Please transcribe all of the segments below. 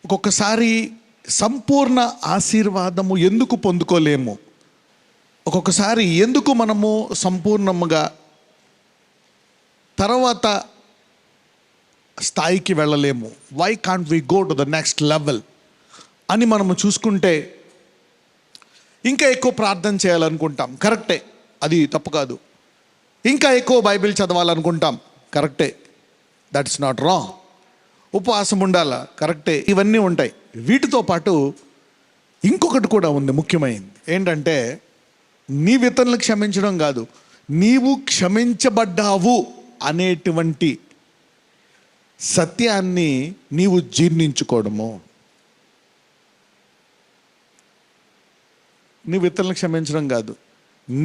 ఒక్కొక్కసారి సంపూర్ణ ఆశీర్వాదము ఎందుకు పొందుకోలేము? ఒక్కొక్కసారి ఎందుకు మనము సంపూర్ణముగా తర్వాత స్థాయికి వెళ్ళలేము? Why can't we go to the next level అని మనము చూసుకుంటే, ఇంకా ఎక్కువ ప్రార్థన చేయాలనుకుంటాం, కరెక్టే, అది తప్పు కాదు. ఇంకా ఎక్కువ బైబిల్ చదవాలనుకుంటాం, కరెక్టే, దట్స్ నాట్ రాంగ్. ఉపవాసం ఉండాలా, కరెక్టే, ఇవన్నీ ఉంటాయి. వీటితో పాటు ఇంకొకటి కూడా ఉంది, ముఖ్యమైనది ఏంటంటే, నీవు ఇతరులను క్షమించడం కాదు, నీవు క్షమించబడ్డావు అనేటువంటి సత్యాన్ని నీవు జీర్ణించుకోవడము. నీవు ఇతరులను క్షమించడం కాదు,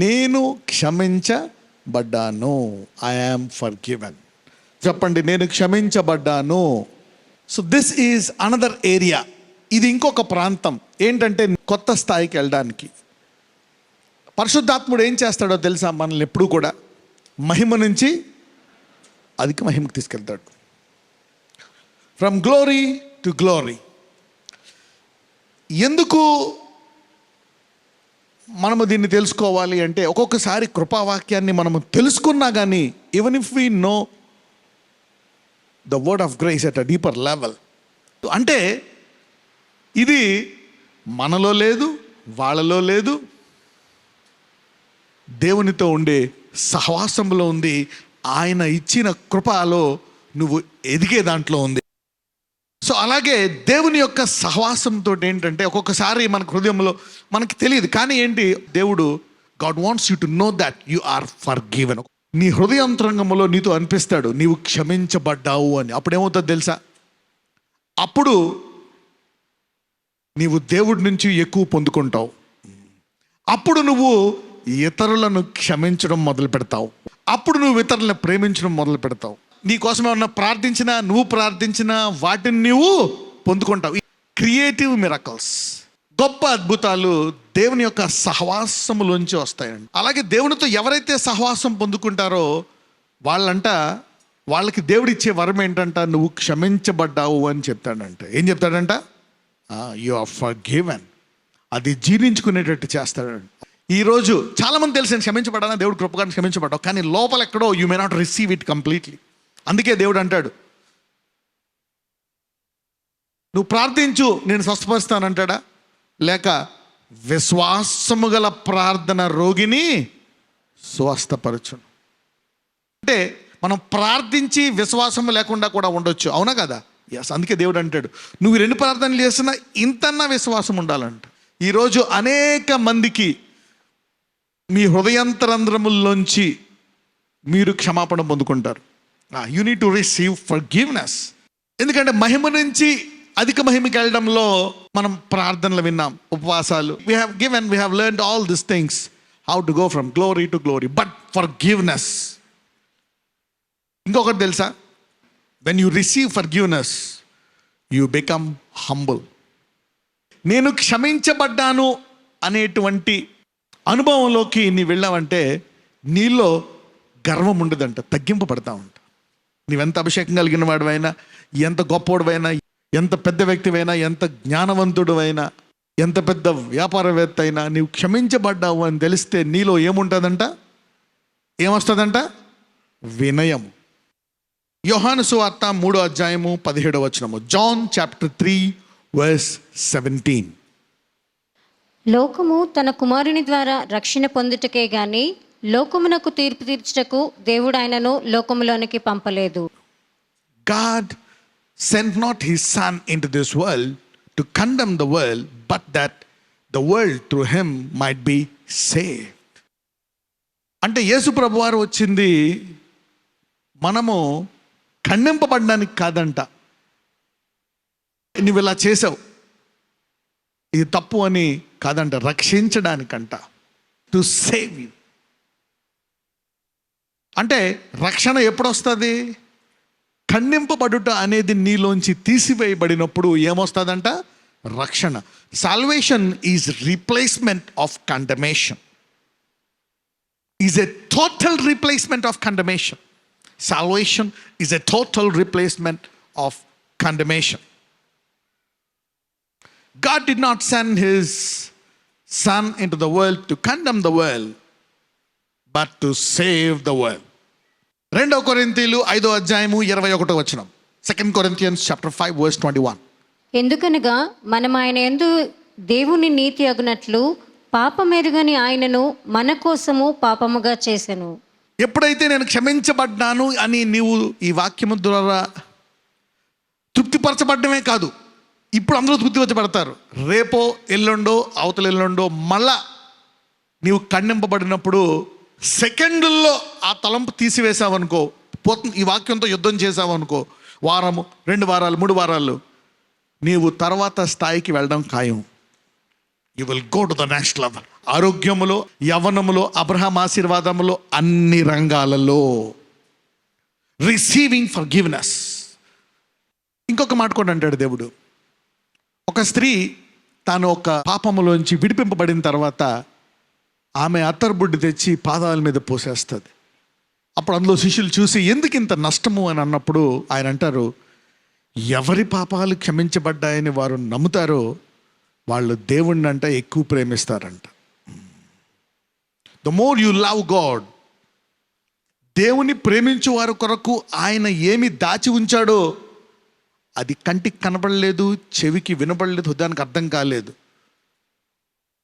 నేను క్షమించబడ్డాను, ఐ యామ్ ఫర్గివెన్. చెప్పండి, నేను క్షమించబడ్డాను. So this is another area. ఇది ఇంకొక ప్రాంతం. ఏంటంటే, కొత్త స్థాయికి వెళ్ళడానికి పరిశుద్ధాత్ముడు ఏం చేస్తాడో తెలుసా? మనల్ని ఎప్పుడూ కూడా మహిమ నుంచి అధిక మహిమకు తీసుకెళ్తాడు. From glory to glory. ఎందుకు మనము దీన్ని తెలుసుకోవాలి అంటే, ఒక్కొక్కసారి కృపావాక్యాన్ని మనము తెలుసుకున్నా కానీ, even if we know the word of grace at a deeper level, అంటే ఇది మనలో లేదు, వాళ్ళలో లేదు, దేవునితో ఉండే సహవాసంలో ఉంది. ఆయన ఇచ్చిన కృపలో నువ్వు ఎదిగే దాంట్లో ఉంది. సో అలాగే దేవుని యొక్క సహవాసంతో ఏంటంటే, ఒక్కొక్కసారి మనకు హృదయంలో మనకి తెలియదు, కానీ ఏంటి, దేవుడు God wants you to know that you are forgiven. నీ హృదయాంతరంగంలో నీతో అనిపిస్తాడు, నీవు క్షమించబడ్డావు అని. అప్పుడేమవుతుంది తెలుసా? అప్పుడు నీవు దేవుడి నుంచి ఎక్కువ పొందుకుంటావు. అప్పుడు నువ్వు ఇతరులను క్షమించడం మొదలు పెడతావు. అప్పుడు నువ్వు ఇతరులను ప్రేమించడం మొదలు పెడతావు. నీకోసం ఏమన్నా ప్రార్థించినా, నువ్వు ప్రార్థించినా వాటిని నువ్వు పొందుకుంటావు. క్రియేటివ్ మిరకల్స్, గొప్ప అద్భుతాలు దేవుని యొక్క సహవాసములోంచి వస్తాయండి. అలాగే దేవునితో ఎవరైతే సహవాసం పొందుకుంటారో వాళ్ళకి దేవుడు ఇచ్చే వరం ఏంటంట, నువ్వు క్షమించబడ్డావు అని చెప్తాడంట. ఏం చెప్తాడంట? You are forgiven. అది జీర్ణించుకునేటట్టు చేస్తాడంట. ఈరోజు చాలామంది తెలిసి క్షమించబడ్డా, దేవుడు కృపగా క్షమించబడ్డావు, కానీ లోపల ఎక్కడో you may not receive it completely. అందుకే దేవుడు అంటాడు, నువ్వు ప్రార్థించు నేను స్వస్థపరుస్తానంటాడా? లేక విశ్వాసము గల ప్రార్థన రోగిని స్వస్థపరచును. అంటే మనం ప్రార్థించి విశ్వాసము లేకుండా కూడా ఉండొచ్చు, అవునా కదా? ఎస్. అందుకే దేవుడు అంటాడు, నువ్వు 2 ప్రార్థనలు చేసినా ఇంతన్నా విశ్వాసం ఉండాలంట. ఈరోజు అనేక మందికి మీ హృదయాంతరంధ్రముల్లోంచి మీరు క్షమాపణ పొందుకుంటారు. You need to receive forgiveness. ఎందుకంటే మహిమ నుంచి అధిక మహిమకి వెళ్ళడంలో మనం ప్రార్థనలు విన్నాం, ఉపవాసాలు. We have learned all this things, how to go from glory to glory. But forgiveness, ఇంకొకటి తెలుసా? When you receive forgiveness you become humble. నేను క్షమించబడ్డాను అనేటువంటి అనుభవంలోకి నీ వెళ్ళావంటే నీలో గర్వం ఉండదంట, తగ్గింపబడతా ఉంటా. నీవెంత అభిషేకం కలిగిన వాడివైనా, ఎంత గొప్పవాడివైనా, ఎంత పెద్ద వ్యక్తివైనా, ఎంత జ్ఞానవంతుడివైనా, ఎంత పెద్ద వ్యాపారవేత్త అయినా, నీవు క్షమించబడ్డావు అని తెలిస్తే నీలో ఏముంటుందంట? ఏమొస్తుందంట? వినయం. యోహాను సువార్త 3వ అధ్యాయము 17వ వచనము. John chapter 3 verse 17. లోకము తన కుమారుని ద్వారా రక్షణ పొందుటకే గాని లోకమునకు తీర్పు తీర్చుటకు దేవుడు ఆయనను లోకములోనికి పంపలేదు. God sent not his son into this world to condemn the world, but that the world through him might be saved. అంటే యేసు ప్రభువారు వచ్చింది మనము ఖండింపబడడానికి కాదంట. నువ్వు ఇలా చేసావు, ఇది తప్పు అని కాదంట, రక్షించడానికంట. To save you. అంటే రక్షణ ఎప్పుడు వస్తుంది? ఖండింపబడుట అనేది నీలోంచి తీసివేయబడినప్పుడు ఏమొస్తుందంట? రక్షణ. Salvation is replacement of condemnation. Is a total replacement of condemnation. Salvation is a total replacement of condemnation. God did not send his son into the world to condemn the world, but to save the world. 2 కొరింథీయులు 5వ అధ్యాయము 21వ వచనం. 2 Corinthians chapter 5 verse 21. ఎందుకనగా మనం ఆయన యందు దేవుని నీతి అగునట్లు పాపమెరుగని ఆయనను మన కోసము పాపముగా చేసెను. ఎప్పుడైతే నేను క్షమించబడ్డాను అని నీవు ఈ వాక్యము ద్వారా తృప్తిపరచబడ్డమే కాదు, ఇప్పుడు అందరూ తృప్తిపరచబడతారు. రేపో ఎల్లుండో అవతల ఎల్లుండో మళ్ళా నీవు ఖండింపబడినప్పుడు సెకండుల్లో ఆ తలంపు తీసివేసావనుకో, ఈ వాక్యంతో యుద్ధం చేసావనుకో, వారము 2 వారాలు 3 వారాలు నీవు తర్వాత స్థాయికి వెళ్ళడం ఖాయం. You will go to the next level. ఆరోగ్యములో, యవ్వనములో, అబ్రహాం ఆశీర్వాదములో, అన్ని రంగాలలో రిసీవింగ్ ఫర్గివ్నెస్. ఇంకొక మాట కూడా అంటాడు దేవుడు. ఒక స్త్రీ తాను ఒక పాపములోంచి విడిపింపబడిన తర్వాత ఆమె అత్తర్బుడ్డి తెచ్చి పాదాల మీద పోసేస్తుంది. అప్పుడు అందులో శిష్యులు చూసి ఎందుకు ఇంత నష్టము అని అన్నప్పుడు ఆయన అంటారు, ఎవరి పాపాలు క్షమించబడ్డాయని వారు నమ్ముతారో వాళ్ళు దేవుణ్ణి అంట ఎక్కువ ప్రేమిస్తారంట. The more you love God, దేవుని ప్రేమించు వారి కొరకు ఆయన ఏమి దాచి ఉంచాడో అది కంటికి కనబడలేదు, చెవికి వినబడలేదు, హృదయానికి అర్థం కాలేదు.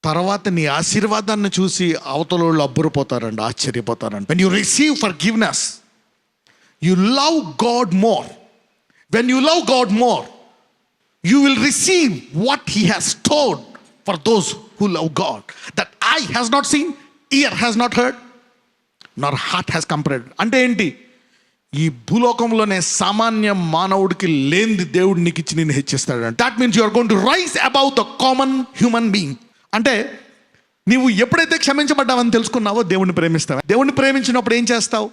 తర్వాత నీ ఆశీర్వాదాన్ని చూసి అవతల వాళ్ళు అబ్బురిపోతారండి, ఆశ్చర్యపోతారండి. When you receive forgiveness you love God more. When you love God more you will receive what he has stored for those who love God, that eye has not seen, ear has not heard, nor heart has comprehended. అంటే ఏంటి? ఈ భూలోకంలోనే సామాన్య మానవుడికి లేనిది దేవుడు నీకు ఇచ్చి నేను హెచ్చిస్తాడు. That means you are going to rise above the common human being. అంటే నీవు ఎప్పుడైతే క్షమించబడ్డావని తెలుసుకున్నావో దేవుణ్ణి ప్రేమిస్తావు. దేవుణ్ణి ప్రేమించినప్పుడు ఏం చేస్తావు?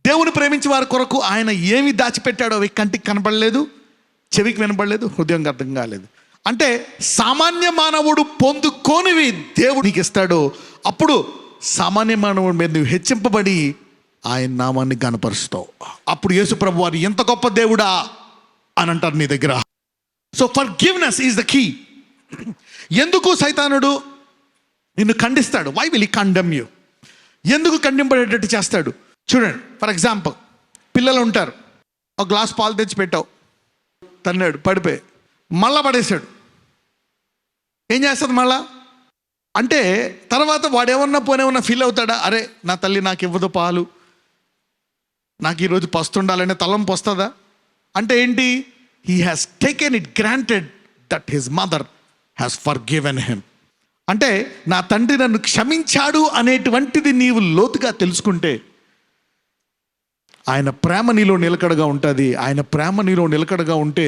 దేవుని ప్రేమించే వారి కొరకు ఆయన ఏమి దాచిపెట్టాడో అవి కంటికి కనబడలేదు, చెవికి వినబడలేదు, హృదయంకి అర్థం కాలేదు. అంటే సామాన్య మానవుడు పొందుకోనివి దేవుడు నీకు ఇస్తాడు. అప్పుడు సామాన్య మానవుడి మీద నువ్వు హెచ్చింపబడి ఆయన నామాన్ని గణపరుస్తావు. అప్పుడు యేసు ప్రభు వారు ఎంత గొప్ప దేవుడా అని అంటారు నీ దగ్గర. So forgiveness is the key. ఎందుకు సైతానుడు నిన్ను ఖండిస్తాడు? Why will he condemn you? ఎందుకు ఖండింపడేటట్టు చేస్తాడు? చూడండి, ఫర్ ఎగ్జాంపుల్ పిల్లలు ఉంటారు, ఒక గ్లాస్ పాలు తెచ్చి పెట్టావు, తన్నాడు, పడిపోయి మళ్ళా పడేశాడు. ఏం చేస్తుంది మళ్ళా? అంటే తర్వాత వాడేమన్నా పోనేమన్నా ఫీల్ అవుతాడా? అరే నా తల్లి నాకు ఇవ్వదు పాలు, నాకు ఈరోజు పస్తుండాలనే తలంపు వస్తుందా? అంటే ఏంటి? He has taken it granted that his mother has forgiven him. అంటే నా తండ్రి నన్ను క్షమించాడు అనేటువంటిది నీవు లోతుగా తెలుసుకుంటే ఆయన ప్రేమ నీలో నిలకడగా ఉంటుంది. ఆయన ప్రేమ నీలో నిలకడగా ఉంటే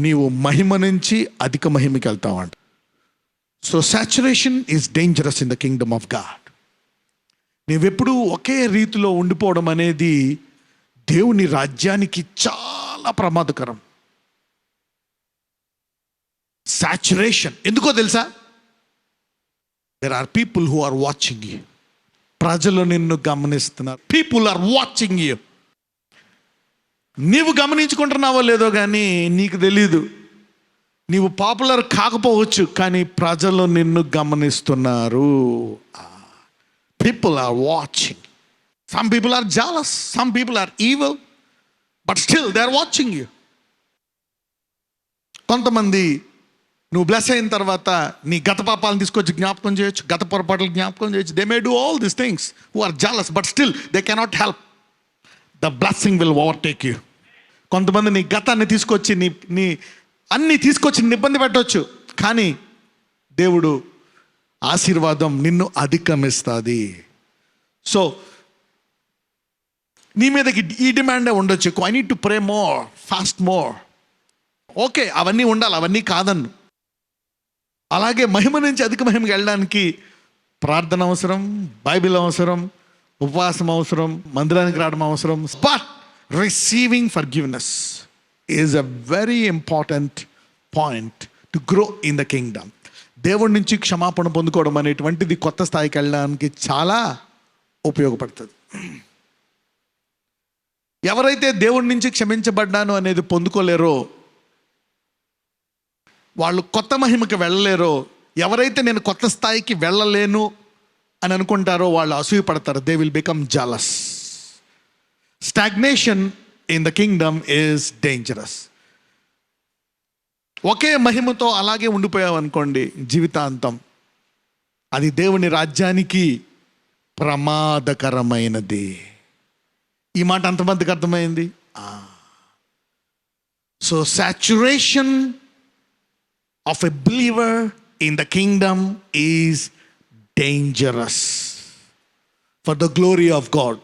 నీవు మహిమ నుంచి అధిక మహిమకి వెళ్తావంట. So saturation is dangerous in the kingdom of God. నీవెప్పుడూ ఒకే రీతిలో ఉండిపోవడం అనేది దేవుని రాజ్యానికి చాలా ప్రమాదకరం. సాచురేషన్ ఎందుకో తెలుసా? There are people who are watching you. ప్రజలు నిన్ను గమనిస్తున్నారు. People are watching you. నీవు గమనించుకుంటున్నావో లేదో కానీ నీకు తెలీదు. నీవు పాపులర్ కాకపోవచ్చు, కానీ ప్రజలు నిన్ను గమనిస్తున్నారు. People are watching. Some people are jealous, some people are evil, but still they are watching you. కొంతమంది నువ్వు బ్లెస్ అయిన తర్వాత నీ గత పాపాలను తీసుకొచ్చి జ్ఞాపకం చేయొచ్చు, గత పొరపాట్లు జ్ఞాపకం చేయొచ్చు. They may do all these things who are jealous, but still they cannot help. The blessing will overtake you. కొంతమంది నీ గతాన్ని తీసుకొచ్చి నీ అన్నీ తీసుకొచ్చి ఇబ్బంది పెట్టవచ్చు, కానీ దేవుడు ఆశీర్వాదం నిన్ను అధిగమిస్తుంది. సో నీ మీదకి ఈ డిమాండే ఉండొచ్చు, I need to pray more, fast more. Okay, అవన్నీ ఉండాలి, అవన్నీ కాదన్ను. అలాగే మహిమ నుంచి అధిక మహిమకి వెళ్ళడానికి ప్రార్థన అవసరం, బైబిల్ అవసరం, ఉపవాసం అవసరం, మందిరానికి రావడం అవసరం. But receiving forgiveness is a very important point to grow in the Kingdom. దేవుడి నుంచి క్షమాపణ పొందుకోవడం అనేటువంటిది కొత్త స్థాయికి వెళ్ళడానికి చాలా ఉపయోగపడుతుంది. ఎవరైతే దేవుడి నుంచి క్షమించబడ్డాను అనేది పొందుకోలేరో వాళ్ళు కొత్త మహిమకి వెళ్ళలేరో, ఎవరైతే నేను కొత్త స్థాయికి వెళ్ళలేను అని అనుకుంటారో వాళ్ళు అసూయపడతారు. They will become jealous. Stagnation in the kingdom is dangerous. ఒకే మహిమతో అలాగే ఉండిపోయావు అనుకోండి జీవితాంతం, అది దేవుని రాజ్యానికి ప్రమాదకరమైనది. ఈ మాట అంతమందికి అర్థమైంది? So saturation of a believer in the kingdom is dangerous for the glory of God.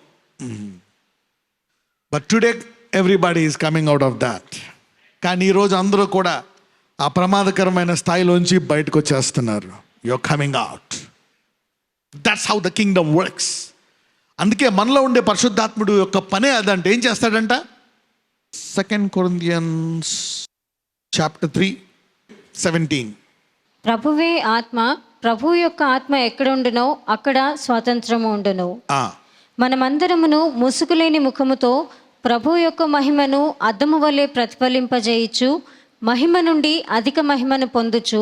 But today everybody is coming out of that. కానీ ఈరోజు అందరూ కూడా ఆ ప్రమాదకరమైన స్థాయిలోంచి బయటకు వచ్చేస్తున్నారు. You're coming out. That's how the kingdom works. అందుకే మనలో ఉండే పరిశుద్ధాత్ముడు యొక్క పనే అదంటే. ఏం చేస్తాడంట? 2 Corinthians chapter 3:17. ప్రభువే ఆత్మ, ప్రభు యొక్క ఆత్మ ఎక్కడ ఉండునో అక్కడ స్వాతంత్రము ఉండును. మనమందరమును ముసుగులేని ముఖముతో ప్రభు యొక్క మహిమను అద్దము వలె ప్రతిఫలింపజేయచ్చు, మహిమ నుండి అధిక మహిమను పొందుచు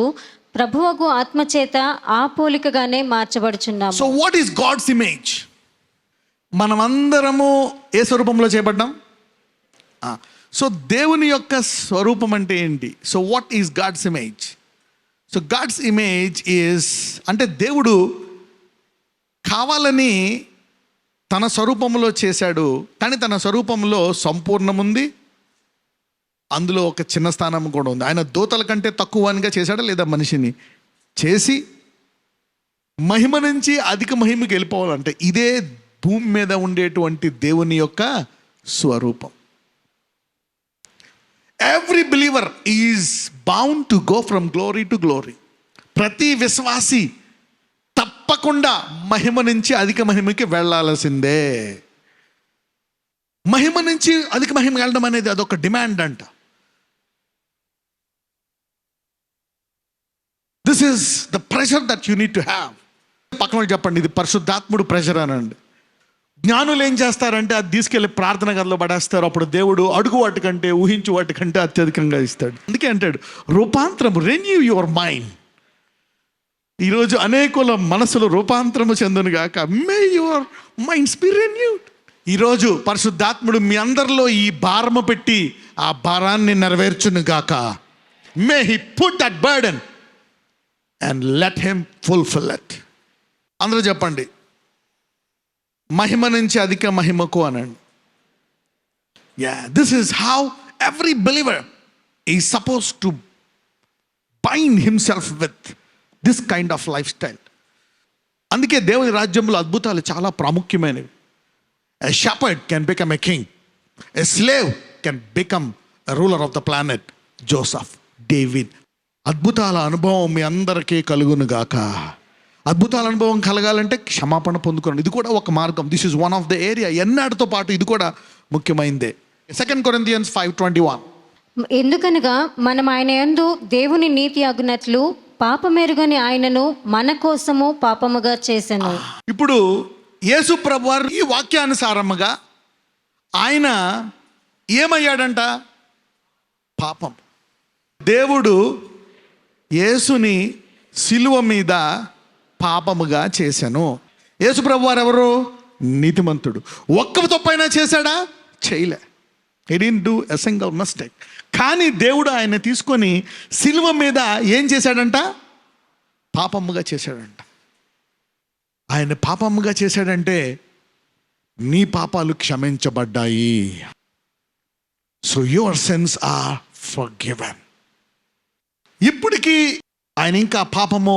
ప్రభువగు ఆత్మచేత ఆ పోలికగానే మార్చబడుచున్నాము. So what is God's image? మనమందరము ఏ స్వరూపంలో చేయబడ్డాం? సో దేవుని యొక్క స్వరూపం అంటే ఏంటి? So what is God's image? So God's image is అంటే దేవుడు కావాలని తన స్వరూపంలో చేశాడు, కానీ తన స్వరూపంలో సంపూర్ణముంది, అందులో ఒక చిన్న స్థానం కూడా ఉంది. ఆయన దూతల కంటే తక్కువగా చేశాడా లేదా? మనిషిని చేసి మహిమ నుంచి అధిక మహిమకి వెళ్ళిపోవాలంటే ఇదే భూమి మీద ఉండేటువంటి దేవుని యొక్క స్వరూపం. Every believer is bound to go from glory to glory. ప్రతి విశ్వాసి తప్పకుండా మహిమ నుంచి అధిక మహిమకి వెళ్ళాల్సిందే. మహిమ నుంచి అధిక మహిమ వెళ్ళడం అనేది అదొక డిమాండ్ అంట. This is the pressure that you need to have. పక్కన చెప్పండి, ఇది పరిశుద్ధాత్ముడు ప్రెషర్ అనండి. జ్ఞానులు ఏం చేస్తారంటే అది తీసుకెళ్ళి ప్రార్థన గదిలో పడేస్తారు. అప్పుడు దేవుడు అడుగు వాటికంటే ఊహించు వాటికంటే అత్యధికంగా ఇస్తాడు. అందుకే అంటాడు రూపాంతరము, రెన్యూ యువర్ మైండ్. ఈరోజు అనేకుల మనసులు రూపాంతరము చెందును గాక. మే యువర్ మైండ్స్ బి రెన్యూడ్. ఈరోజు పరిశుద్ధాత్ముడు మీ అందరిలో ఈ భారము పెట్టి ఆ భారాన్ని నెరవేర్చును గాక. మే he put that burden and let him fulfil it. అందరూ చెప్పండి, మహిమ నుంచి అధిక మహిమకు అనండి. This is how every believer is suppose to bind himself with this kind of life style. అందుకే దేవుని రాజ్యంలో అద్భుతాలు చాలా ప్రాముఖ్యమైనవి. A shepherd can become a king. A slave can become a ruler of the planet. Joseph, David. అద్భుతాల అనుభవం మీ అందరికీ కలుగును గాక. అద్భుతాల అనుభవం కలగాలంటే క్షమాపణ పొందుకోండి. ఇది కూడా ఒక మార్గం. This is one of the area. ఎన్నటితో పాటు ఇది కూడా ముఖ్యమైనదే. 2 Corinthians 5:21. ఎందుకనగా మనం ఆయన యందు దేవుని నీతి అగునట్లు పాపమెరుగని ఆయనను మన కోసము పాపముగా చేసెను. ఇప్పుడు యేసు ప్రభువారు ఈ వాక్యానుసారముగా ఆయన ఏమయ్యాడంట? పాపం. దేవుడు యేసుని సిలువ మీద పాపముగా చేశాను. యేసు ప్రభువారు ఎవరు? నీతిమంతుడు. ఒక్క తప్పైనా చేశాడా? చేయలే. He didn't do a single mistake. కానీ దేవుడు ఆయన తీసుకొని సిలువ మీద ఏం చేశాడంట? పాపముగా చేశాడంట. ఆయన పాపముగా చేశాడంటే నీ పాపాలు క్షమించబడ్డాయి. So your sins are forgiven. ఇప్పటికీ ఆయన ఇంకా పాపము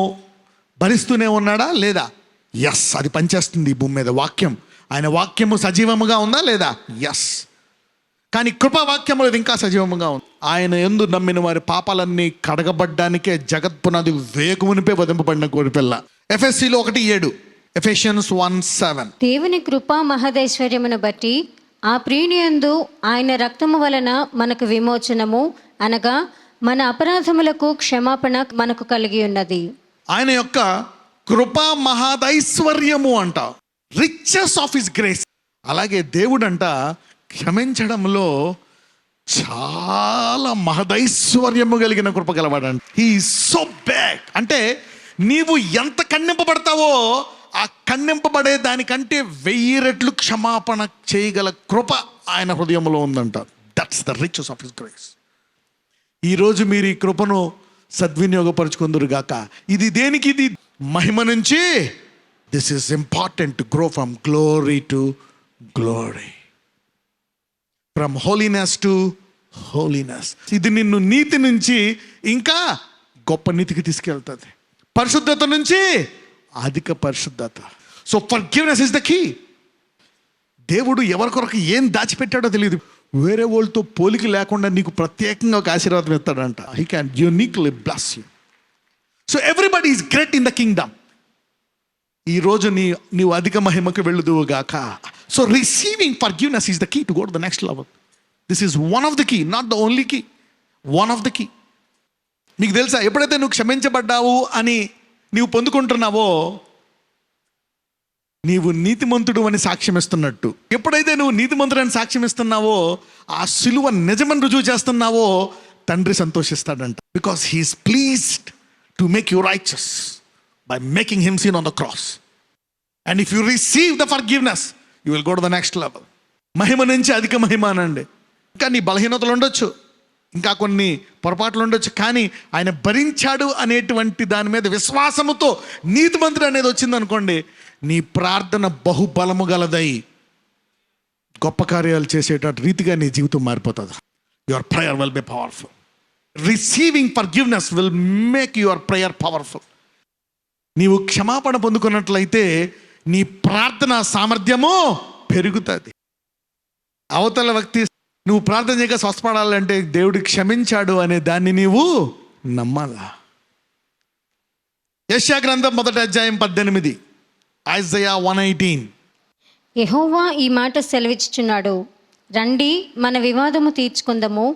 భరిస్తూనే ఉన్నాడా లేదా? ఎస్, అది పనిచేస్తుంది ఈ భూమి మీద. వాక్యం, ఆయన వాక్యము సజీవముగా ఉందా లేదా? ఎస్. కానీ కృపావాక్యము ఇంకా సజీవముగా ఉంది. ఆయన యందు నమ్మిన వారి పాపాలన్నీ కడగబడ్డానికే జగత్పునాది వేకుమునిపే వదింపబడిన గొర్రెపిల్ల. ఎఫెసీలో 1:7. Ephesians 1:7. దేవుని కృపా మహదైశ్వర్యమును బట్టి ఆ ప్రియుని యందు ఆయన రక్తము వలన మనకు విమోచనము, అనగా మన అపరాధములకు క్షమాపణ మనకు కలిగి ఉన్నది. ఆయన యొక్క కృపా మహదైశ్వర్యము అంట, రిచెస్ ఆఫ్ హిస్ గ్రేస్. అలాగే దేవుడంట క్షమించడంలో చాలా మహదైశ్వర్యము కలిగిన కృప గలవాడండి. హీ సో బ్యాక్ అంటే నీవు ఎంత ఖండింపబడతావో ఆ ఖండింపబడే దానికంటే 1000 రెట్లు క్షమాపణ చేయగల కృప ఆయన హృదయంలో ఉందంట. That's the riches of his grace. ఈరోజు మీరు ఈ కృపను సద్వినియోగపరుచుకుందరు గాక. ఇది దేనికి? ఇది మహిమ నుంచి. This is important to grow from glory to glory, from holiness to holiness. ఇది నిన్ను నీతి నుంచి ఇంకా గొప్ప నీతికి తీసుకెళ్తుంది, పరిశుద్ధత నుంచి అధిక పరిశుద్ధత. So forgiveness is the key. దేవుడు ఎవరి కొరకు ఏం దాచిపెట్టాడో తెలియదు. వేరే వాళ్ళతో పోలిక లేకుండా నీకు ప్రత్యేకంగా ఒక ఆశీర్వాదం ఇస్తాడంట. He can uniquely bless you. So everybody is great in the kingdom. ఈరోజు నీవు అధిక మహిమకు వెళ్ళుదువు గాక. So receiving forgiveness is the key to go to the next level. This is one of the key, not the only key, one of the key. నీకు తెలుసా, ఎప్పుడైతే నువ్వు క్షమించబడ్డావు అని నీవు పొందుకుంటున్నావో నీవు నీతిమంతుడు అని సాక్ష్యం ఇస్తున్నట్టు. ఎప్పుడైతే నువ్వు నీతిమంతుడు అని సాక్ష్యం ఇస్తున్నావో, ఆ సిలువ నిజమని రుజువు చేస్తున్నావో, తండ్రి సంతోషిస్తాడంట. Because he's pleased to make you righteous by making him sin on the cross. And if you receive the forgiveness you will go to the next level. మహిమ నుంచి అధిక మహిమ అనండి. ఇంకా నీ బలహీనతలు ఉండొచ్చు, ఇంకా కొన్ని పొరపాట్లు ఉండొచ్చు, కానీ ఆయన భరించాడు అనేటువంటి దాని మీద విశ్వాసముతో నీతిమంతుడు అనేది వచ్చిందనుకోండి, నీ ప్రార్థన బహుబలము గలదై గొప్ప కార్యాలు చేసేట రీతిగా నీ జీవితం మారిపోతుంది. Your prayer will be powerful. Receiving forgiveness will make your prayer powerful. నీవు క్షమాపణ పొందుకున్నట్లయితే నీ ప్రార్థన సామర్థ్యము పెరుగుతుంది. అవతల వ్యక్తి నువ్వు ప్రార్థన చేయక స్వస్థపడాలంటే దేవుడు క్షమించాడు అనే దాన్ని నీవు నమ్మాలా. యెషయా గ్రంథం 1వ అధ్యాయం 18, ఐజయా 1:18. యెహోవా ఈ మాట సెలవిచ్చుచున్నాడు, రండి మన వివాదము తీర్చుకుందము.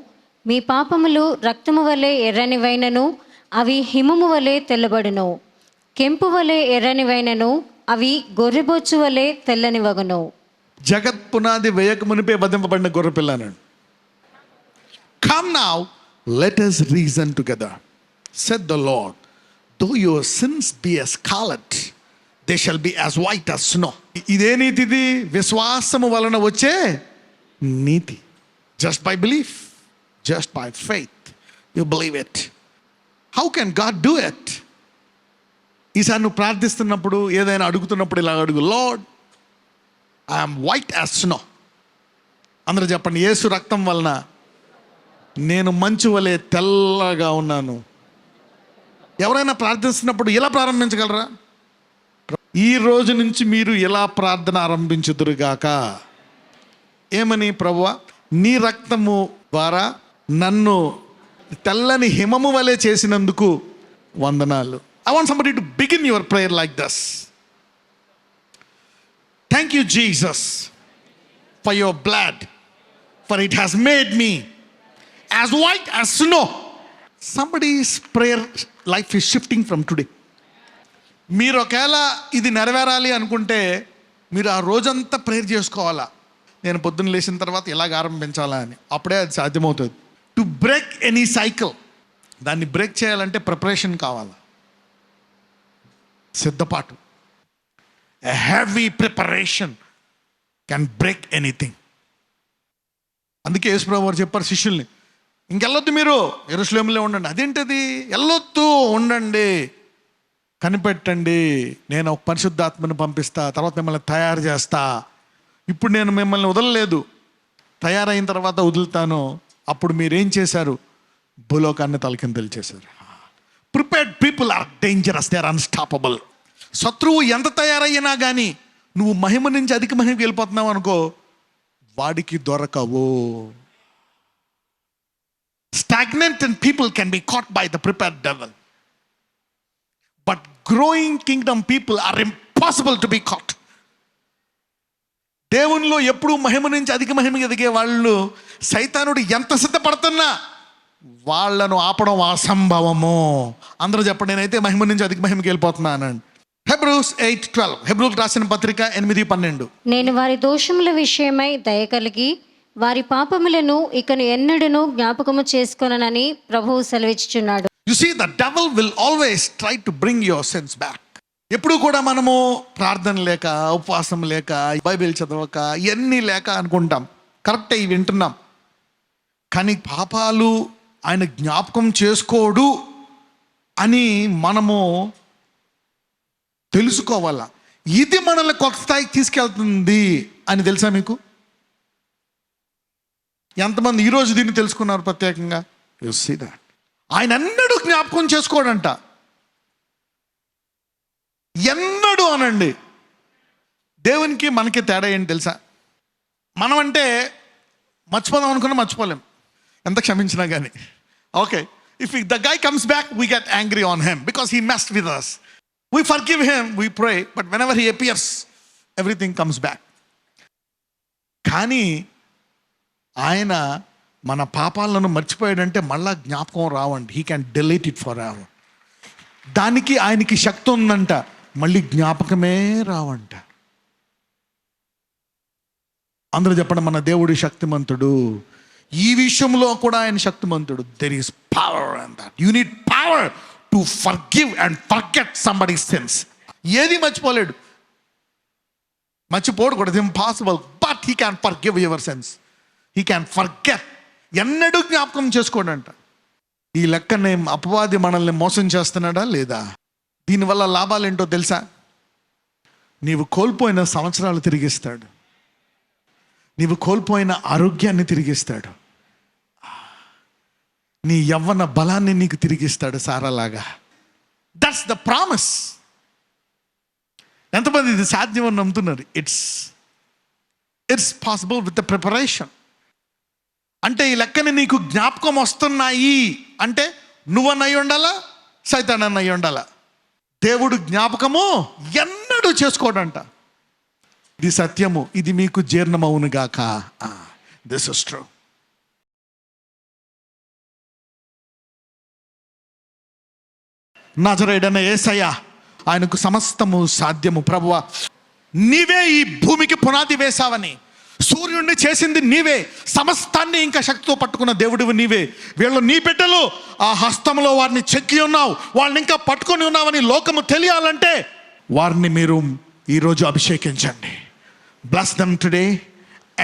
మీ పాపములు రక్తము వలె ఎర్రనివైనను అవి హిమము వలె తెల్లబడును. కెంపు వలె ఎర్రనివైనను అవి గొర్రెబొచ్చు వలె తెల్లనివగును. జగత్ పునాది వేయక మునిపే వధింపబడిన గొర్రెపిల్ల అన్నాడు. Come now, let us reason together, said the Lord. Though your sins be as scarlet, they shall be as white as snow. ఇదే నీతిది, విశ్వాసము వలన వచ్చే నీతి. Just by belief, just by faith, you believe it. How can God do it? ఈసారి నువ్వు ప్రార్థిస్తున్నప్పుడు, ఏదైనా అడుగుతున్నప్పుడు ఇలా అడుగు, lord I am white as snow. అందరూ చెప్పండి, యేసు రక్తం వలన నేను మంచు వలె తెల్లగా ఉన్నాను. ఎవరైనా ప్రార్థిస్తున్నప్పుడు ఇలా ప్రారంభించగలరా? ఈ రోజు నుంచి మీరు ఇలా ప్రార్థన ఆరంభించుదురుగాక. ఏమని? ప్రభువా, నీ రక్తము ద్వారా నన్ను తెల్లని హిమము వలె చేసినందుకు వందనాలు. I want somebody to begin your prayer like this. Thank you, Jesus, for your blood, for it has made me as white as snow. Somebody's prayer life is shifting from today. మీరు ఒకవేళ ఇది నెరవేరాలి అనుకుంటే మీరు ఆ రోజంతా prayer చేసుకోవాలా. నేను పొద్దున్న లేచిన తర్వాత ఇలాగ ఆరంభించాలా అని. అప్పుడే అది సాధ్యమవుతుంది. టు బ్రేక్ ఎనీ సైకిల్, దాన్ని బ్రేక్ చేయాలంటే ప్రిపరేషన్ కావాలి, సిద్ధపాటు. A heavy preparation can break anything. అందుకే యేసుప్రభువు వారు చెప్పారు శిష్యుల్ని, ఇంకెళ్ళొద్దు, మీరు యెరూషలేములో ఉండండి. అదేంటది? వెళ్ళొద్దు, ఉండండి, కనిపెట్టండి, నేను ఒక పరిశుద్ధాత్మను పంపిస్తా, తర్వాత మిమ్మల్ని తయారు చేస్తా. ఇప్పుడు నేను మిమ్మల్ని వదలలేదు, తయారైన తర్వాత వదులుతాను. అప్పుడు మీరేం చేశారు? భూలోకాన్ని తలకిందులు చేశారు. Prepared people are dangerous, they are unstoppable. శత్రువు ఎంత తయారయ్యినా కానీ నువ్వు మహిమ నుంచి అధిక మహిమకి వెళ్ళిపోతున్నావు అనుకో, వాడికి దొరకవు. Stagnant and people can be caught by the prepared devil, but growing kingdom people are impossible to be caught. దేవునిలో ఎప్పుడు మహిమ నుంచి అధిక మహిమకి ఎదిగే వాళ్ళు సైతానుడు ఎంత సిద్ధపడుతున్నా వాళ్ళను ఆపడం అసంభవము. అందరూ చెప్పండి, నేనైతే మహిమ నుంచి అధిక మహిమకి వెళ్ళిపోతున్నానండి. హెబ్రూస్ 8:12, హెబ్రూలకు రాసిన పత్రిక 8:12. నేను వారి దోషముల విషయమై దయ కలిగి వారి పాపములను ఇకను ఎన్నడూను జ్ఞాపకము చేసుకొననని ప్రభువు సెలవిచ్చుచున్నాడు. You see the devil will always try to bring your sense back. ఎప్పుడు కూడా మనము ప్రార్థన లేక, ఉపవాసం లేక, బైబిల్ చదవక, ఇవన్నీ లేక అనుకుంటాం. కరెక్టే, ఇవి వింటున్నాం. కానీ పాపాలు ఆయన జ్ఞాపకం చేసుకోడు అని మనము తెలుసుకోవాలా. ఇది మనల్ని కొత్త స్థాయికి తీసుకెళ్తుంది అని తెలుసా మీకు? ఎంతమంది ఈరోజు దీన్ని తెలుసుకున్నారు ప్రత్యేకంగా? యు సీ దట్ ఆయన ఎన్నడూ జ్ఞాపకం చేసుకోడంట. ఎన్నడూ అనండి. దేవునికి మనకి తేడా ఏంటి తెలుసా? మనం అంటే మర్చిపోదాం అనుకున్నా మర్చిపోలేం, ఎంత క్షమించినా కానీ. Okay, if the guy comes back we get angry on him because he messed with us. We forgive him, we pray, but whenever he appears, everything comes back. కానీ ఆయన మన పాపాలను మర్చిపోయాడంటే మళ్ళా జ్ఞాపకం రావండి. He can delete it for ever. దానికి ఆయనకి శక్తి ఉందంట, మళ్ళీ జ్ఞాపకమే రావంట. అందరూ చెప్పండి, మన దేవుడు శక్తిమంతుడు. ఈ విషయంలో కూడా ఆయన శక్తిమంతుడు. There is power and that you need power to forgive and forget somebody's since. ఏది మర్చిపోలేడు, మర్చిపోడు కూడా, it's impossible. But he can forgive your sins, he can forget. ఎన్నడూ జ్ఞాపకం చేసుకోడంట. ఈ లెక్కనే అపవాది మనల్ని మోసం చేస్తున్నాడా లేదా? దీనివల్ల లాభాలు ఏంటో తెలుసా? నీవు కోల్పోయిన సంవత్సరాలు తిరిగిస్తాడు, నీవు కోల్పోయిన ఆరోగ్యాన్ని తిరిగిస్తాడు, నీ యవ్వన బలాన్ని నీకు తిరిగిస్తాడు సారాలాగా. That's the promise. ఎంతమంది ఇది సాధ్యం అని నమ్ముతున్నారు? It's possible with the preparation. అంటే ఈ లెక్కని నీకు జ్ఞాపకం వస్తున్నాయి అంటే నువ్వన్నై ఉండాలా, సైతాన్ అయి ఉండాలా. దేవుడు జ్ఞాపకము ఎన్నడూ చేసుకోడంట. ఇది సత్యము, ఇది మీకు జీర్ణమవునుగాక. This is true. నజరేయుడైన యేసయ్య, ఆయనకు సమస్తము సాధ్యము. ప్రభువా, నీవే ఈ భూమికి పునాది వేశావని, సూర్యుడిని చేసింది నీవే, సమస్తాన్ని ఇంకా శక్తితో పట్టుకున్న దేవుడివి నీవే. వీళ్ళు నీ బిడ్డలు, ఆ హస్తంలో వారిని చెక్కి ఉన్నావు, వాళ్ళని ఇంకా పట్టుకొని ఉన్నావని లోకము తెలియాలంటే వారిని మీరు ఈరోజు అభిషేకించండి. Bless them today,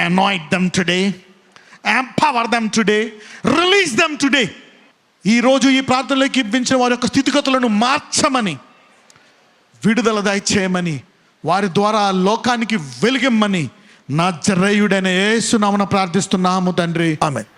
anoint them today, empower them today, release them today. ఈరోజు ఈ ప్రార్థనలోకి ఇప్పించిన వారి యొక్క స్థితిగతులను మార్చమని, విడుదల దయచేయమని, వారి ద్వారా లోకానికి వెలిగిమ్మని నజరేయుడైన యేసు నామమున ప్రార్థిస్తున్నాము తండ్రి. ఆమేన్.